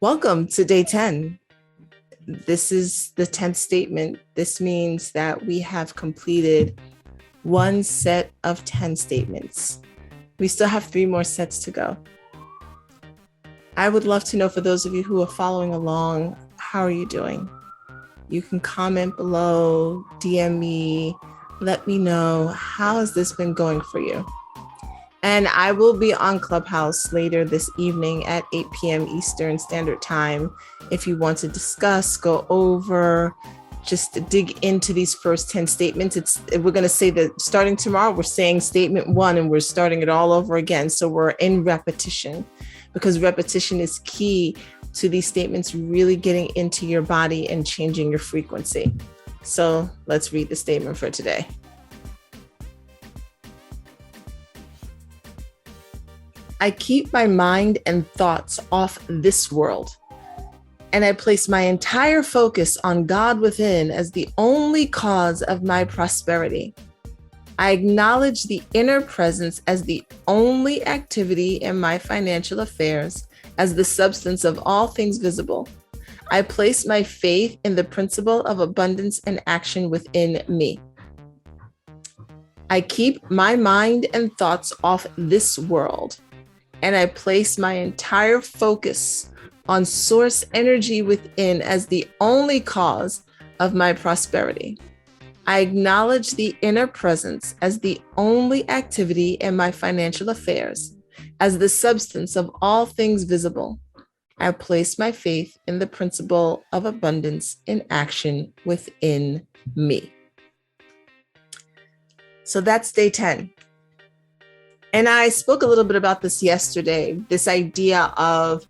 Welcome to day 10. This is the 10th statement. This means that we have completed one set of 10 statements. We still have 3 more sets to go. I would love to know, for those of you who are following along, how are you doing? You can comment below, DM me, let me know, how has this been going for you? And I will be on Clubhouse later this evening at 8 p.m. Eastern Standard Time. If you want to discuss, go over, just dig into these first 10 statements. We're going to say that starting tomorrow, we're saying statement 1 and we're starting it all over again. So we're in repetition, because repetition is key to these statements really getting into your body and changing your frequency. So let's read the statement for today. I keep my mind and thoughts off this world, and I place my entire focus on God within as the only cause of my prosperity. I acknowledge the inner presence as the only activity in my financial affairs, as the substance of all things visible. I place my faith in the principle of abundance and action within me. I keep my mind and thoughts off this world, and I place my entire focus on source energy within as the only cause of my prosperity. I acknowledge the inner presence as the only activity in my financial affairs, as the substance of all things visible. I place my faith in the principle of abundance in action within me. So that's day 10. And I spoke a little bit about this yesterday, this idea of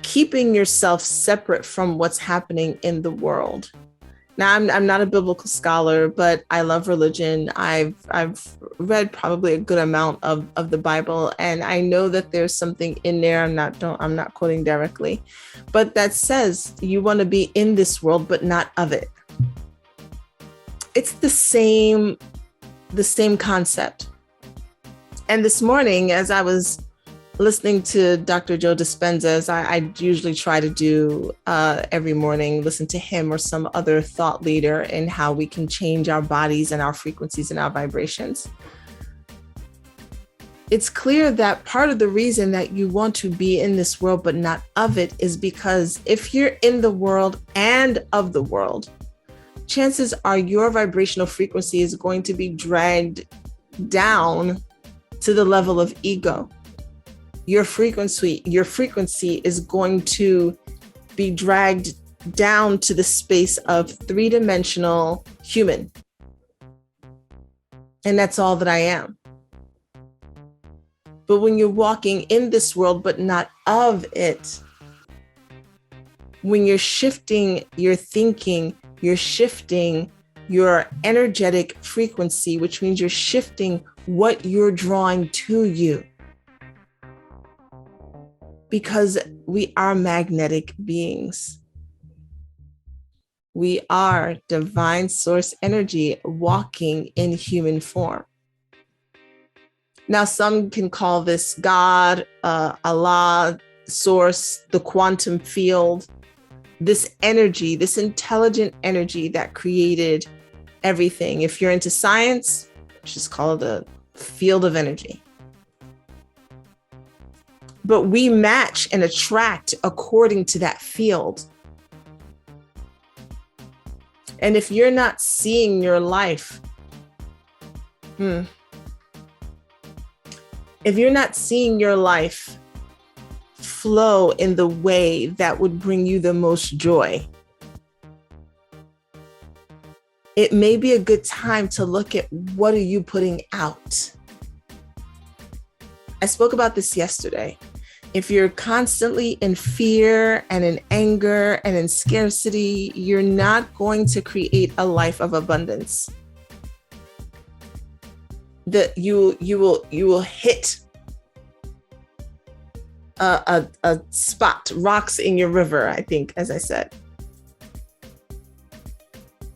keeping yourself separate from what's happening in the world. Now, I'm not a biblical scholar, but I love religion. I've read probably a good amount of the Bible, and I know that there's something in there. I'm not quoting directly, but that says you want to be in this world, but not of it. It's the same concept. And this morning, as I was listening to Dr. Joe Dispenza, as I usually try to do every morning, listen to him or some other thought leader in how we can change our bodies and our frequencies and our vibrations. It's clear that part of the reason that you want to be in this world but not of it is because if you're in the world and of the world, chances are your vibrational frequency is going to be dragged down to the level of ego. Your frequency is going to be dragged down to the space of 3-dimensional human. And that's all that I am. But when you're walking in this world, but not of it, when you're shifting your thinking, you're shifting your energetic frequency, which means you're shifting what you're drawing to you. Because we are magnetic beings. We are divine source energy walking in human form. Now, some can call this God, Allah, source, the quantum field, this energy, this intelligent energy that created everything. If you're into science, just call it a field of energy. But we match and attract according to that field. And if you're not seeing your life, if you're not seeing your life flow in the way that would bring you the most joy, it may be a good time to look at what are you putting out. I spoke about this yesterday. If you're constantly in fear and in anger and in scarcity, you're not going to create a life of abundance. That you will hit a spot, rocks in your river, I think, as I said.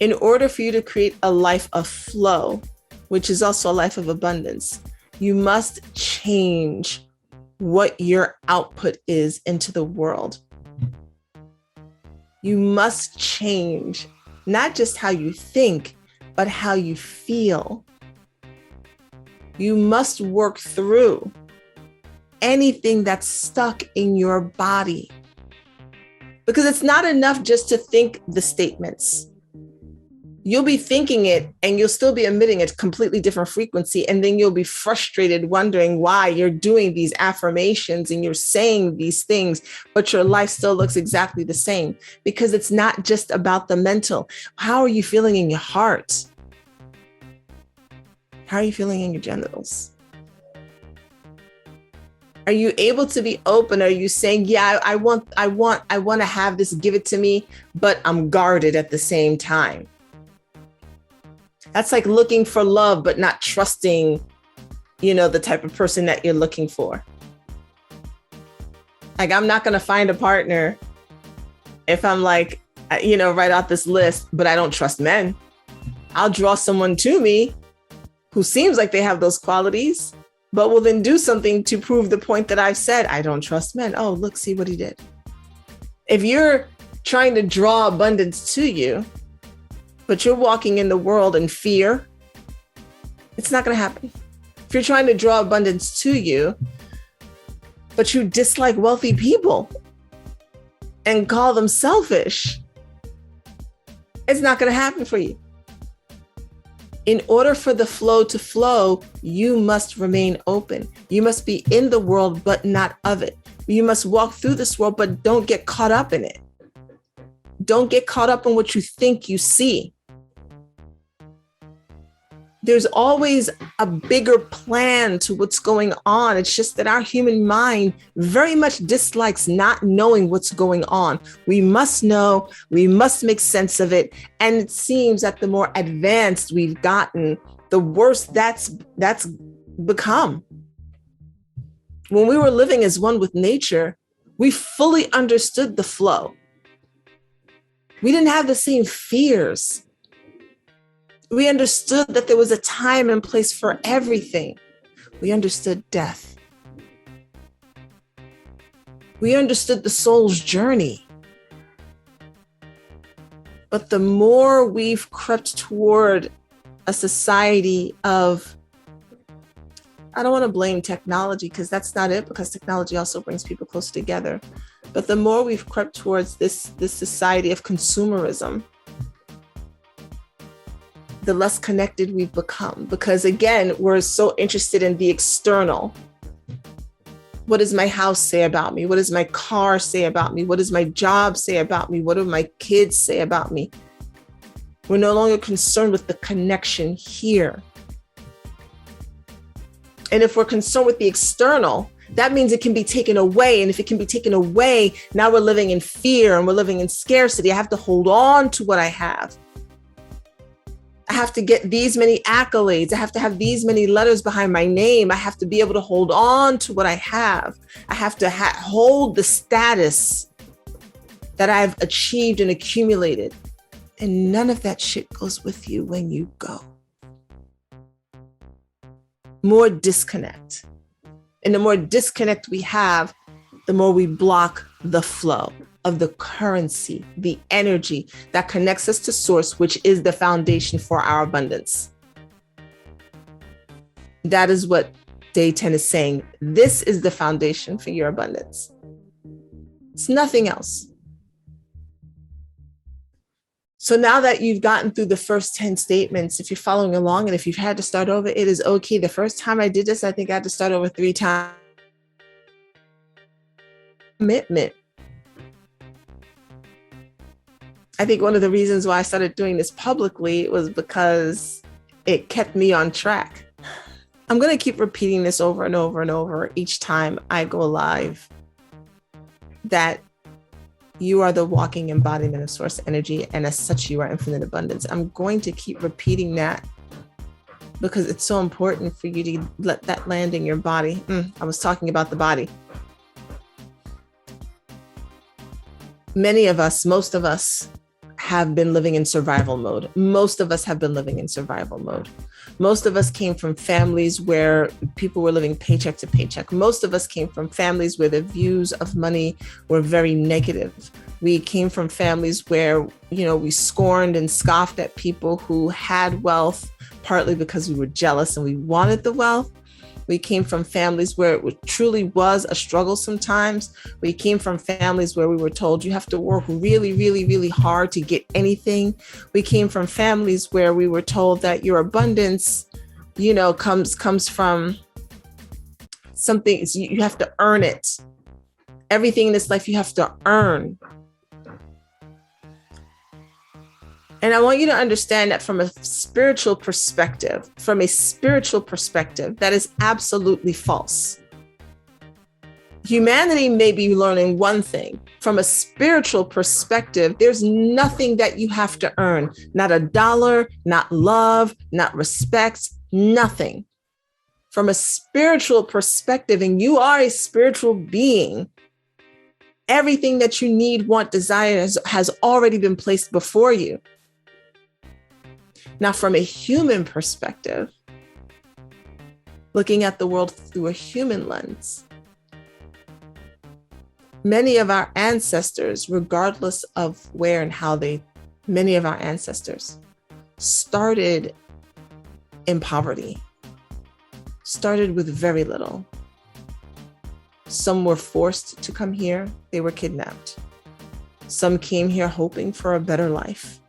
In order for you to create a life of flow, which is also a life of abundance, you must change what your output is into the world. You must change not just how you think, but how you feel. You must work through anything that's stuck in your body. Because it's not enough just to think the statements. You'll be thinking it and you'll still be emitting a completely different frequency. And then you'll be frustrated, wondering why you're doing these affirmations and you're saying these things, but your life still looks exactly the same, because it's not just about the mental. How are you feeling in your heart? How are you feeling in your genitals? Are you able to be open? Are you saying, yeah, I want to have this, give it to me, but I'm guarded at the same time? That's like looking for love, but not trusting, the type of person that you're looking for. Like, I'm not going to find a partner if I'm like, right off this list, but I don't trust men. I'll draw someone to me who seems like they have those qualities, but will then do something to prove the point that I've said. I don't trust men. Oh, look, see what he did. If you're trying to draw abundance to you, but you're walking in the world in fear, it's not going to happen. If you're trying to draw abundance to you, but you dislike wealthy people and call them selfish, it's not going to happen for you. In order for the flow to flow, you must remain open. You must be in the world, but not of it. You must walk through this world, but don't get caught up in it. Don't get caught up in what you think you see. There's always a bigger plan to what's going on. It's just that our human mind very much dislikes not knowing what's going on. We must know, we must make sense of it. And it seems that the more advanced we've gotten, the worse that's become. When we were living as one with nature, we fully understood the flow. We didn't have the same fears. We understood that there was a time and place for everything. We understood death. We understood the soul's journey. But the more we've crept toward a society of, I don't want to blame technology, because that's not it, because technology also brings people closer together. But the more we've crept towards this society of consumerism, the less connected we've become. Because again, we're so interested in the external. What does my house say about me? What does my car say about me? What does my job say about me? What do my kids say about me? We're no longer concerned with the connection here. And if we're concerned with the external, that means it can be taken away. And if it can be taken away, now we're living in fear and we're living in scarcity. I have to hold on to what I have. I have to get these many accolades. I have to have these many letters behind my name. I have to be able to hold on to what I have. I have to hold the status that I've achieved and accumulated. And none of that shit goes with you when you go. More disconnect. And the more disconnect we have, the more we block the flow of the currency, the energy that connects us to source, which is the foundation for our abundance. That is what Day 10 is saying. This is the foundation for your abundance. It's nothing else. So now that you've gotten through the first 10 statements, if you're following along and if you've had to start over, it is okay. The first time I did this, I think I had to start over 3 times. Commitment. I think one of the reasons why I started doing this publicly was because it kept me on track. I'm going to keep repeating this over and over and over each time I go live, that you are the walking embodiment of source energy, and as such, you are infinite abundance. I'm going to keep repeating that because it's so important for you to let that land in your body. I was talking about the body. Many of us, most of us, have been living in survival mode. Most of us have been living in survival mode. Most of us came from families where people were living paycheck to paycheck. Most of us came from families where the views of money were very negative. We came from families where, we scorned and scoffed at people who had wealth, partly because we were jealous and we wanted the wealth. We came from families where it truly was a struggle sometimes. We came from families where we were told you have to work really, really, really hard to get anything. We came from families where we were told that your abundance, comes from something. You have to earn it. Everything in this life you have to earn. And I want you to understand that from a spiritual perspective, that is absolutely false. Humanity may be learning one thing. From a spiritual perspective, there's nothing that you have to earn. Not a dollar, not love, not respect, nothing. From a spiritual perspective, and you are a spiritual being, everything that you need, want, desire has already been placed before you. Now, from a human perspective, looking at the world through a human lens, many of our ancestors, regardless of where and how many of our ancestors started in poverty, started with very little. Some were forced to come here. They were kidnapped. Some came here hoping for a better life.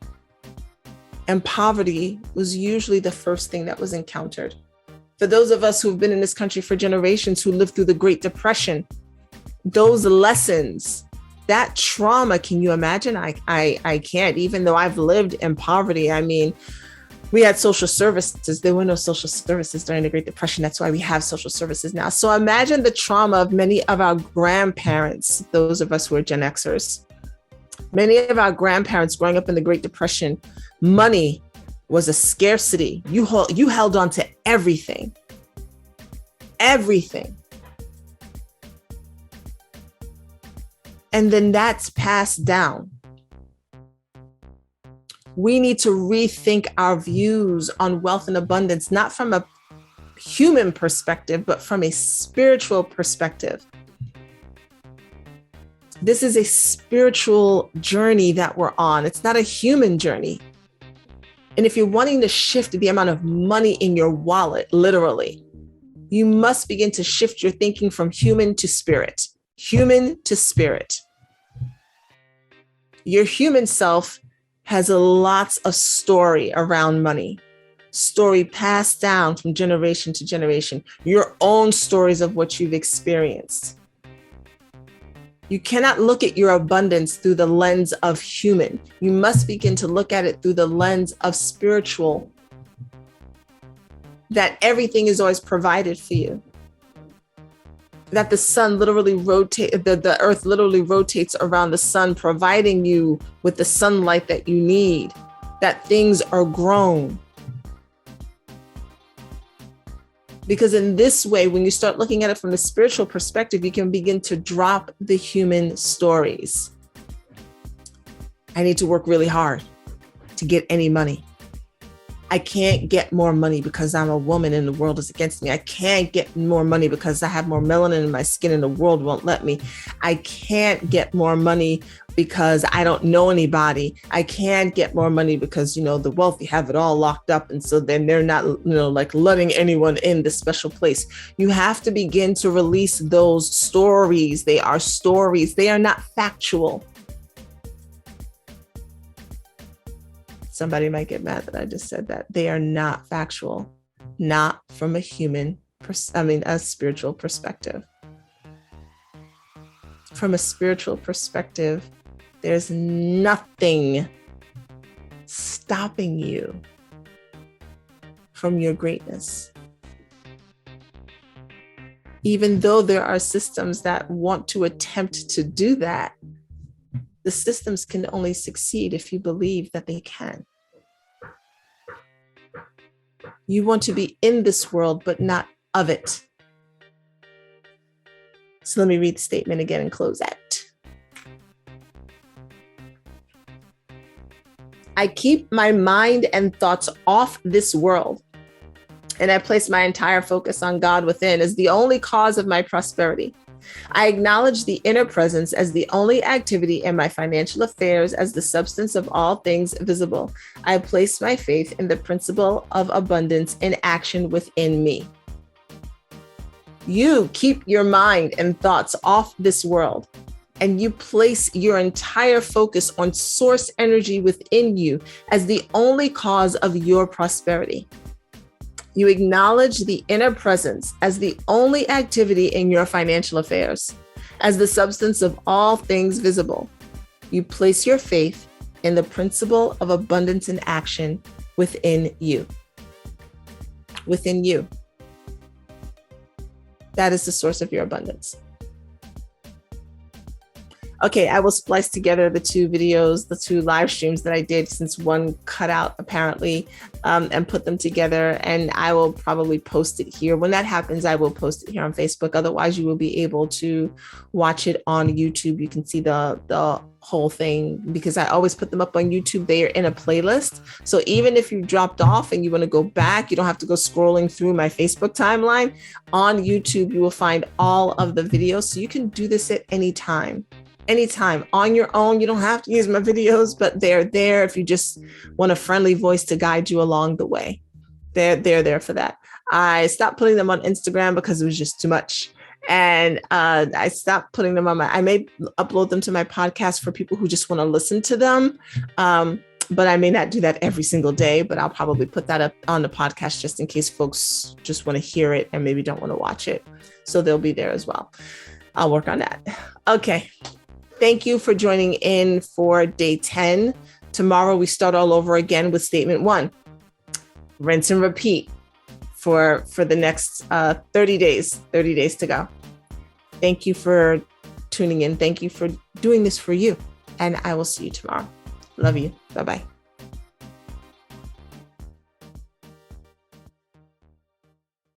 And poverty was usually the first thing that was encountered. For those of us who've been in this country for generations, who lived through the Great Depression, those lessons, that trauma, can you imagine? I can't, even though I've lived in poverty. I mean, we had social services. There were no social services during the Great Depression. That's why we have social services now. So imagine the trauma of many of our grandparents, those of us who are Gen Xers. Many of our grandparents growing up in the Great Depression, money was a scarcity. You held on to everything. Everything. And then that's passed down. We need to rethink our views on wealth and abundance, not from a human perspective, but from a spiritual perspective. This is a spiritual journey that we're on. It's not a human journey. And if you're wanting to shift the amount of money in your wallet, literally, you must begin to shift your thinking from human to spirit. Human to spirit. Your human self has a lots of story around money. Story passed down from generation to generation. Your own stories of what you've experienced. You cannot look at your abundance through the lens of human. You must begin to look at it through the lens of spiritual. That everything is always provided for you. That the sun literally the earth literally rotates around the sun, providing you with the sunlight that you need. That things are grown. Because in this way, when you start looking at it from the spiritual perspective, you can begin to drop the human stories. I need to work really hard to get any money. I can't get more money because I'm a woman and the world is against me. I can't get more money because I have more melanin in my skin and the world won't let me. I can't get more money because I don't know anybody. I can't get more money because, the wealthy have it all locked up. And so then they're not, letting anyone in this special place. You have to begin to release those stories. They are stories. They are not factual. Somebody might get mad that I just said that. They are not factual, not from a a spiritual perspective. From a spiritual perspective, there's nothing stopping you from your greatness. Even though there are systems that want to attempt to do that, the systems can only succeed if you believe that they can. You want to be in this world, but not of it. So let me read the statement again and close out. I keep my mind and thoughts off this world And I place my entire focus on God within as the only cause of my prosperity. I acknowledge the inner presence as the only activity in my financial affairs as the substance of all things visible. I place my faith in the principle of abundance in action within me. You keep your mind and thoughts off this world, and you place your entire focus on source energy within you as the only cause of your prosperity. You acknowledge the inner presence as the only activity in your financial affairs, as the substance of all things visible. You place your faith in the principle of abundance in action within you. Within you. That is the source of your abundance. Okay, I will splice together the two videos, the two live streams that I did, since one cut out apparently, and put them together. And I will probably post it here. When that happens, I will post it here on Facebook. Otherwise, you will be able to watch it on YouTube. You can see the whole thing, because I always put them up on YouTube. They are in a playlist. So even if you dropped off and you want to go back, you don't have to go scrolling through my Facebook timeline. On YouTube, you will find all of the videos. So you can do this at any time. Anytime on your own. You don't have to use my videos, but they're there if you just want a friendly voice to guide you along the way. They're there for that. I stopped putting them on Instagram because it was just too much. And I stopped putting them on I may upload them to my podcast for people who just want to listen to them. But I may not do that every single day, but I'll probably put that up on the podcast just in case folks just want to hear it and maybe don't want to watch it. So they'll be there as well. I'll work on that. Okay. Thank you for joining in for day 10. Tomorrow we start all over again with statement 1. Rinse and repeat for the next 30 days to go. Thank you for tuning in. Thank you for doing this for you. And I will see you tomorrow. Love you. Bye-bye.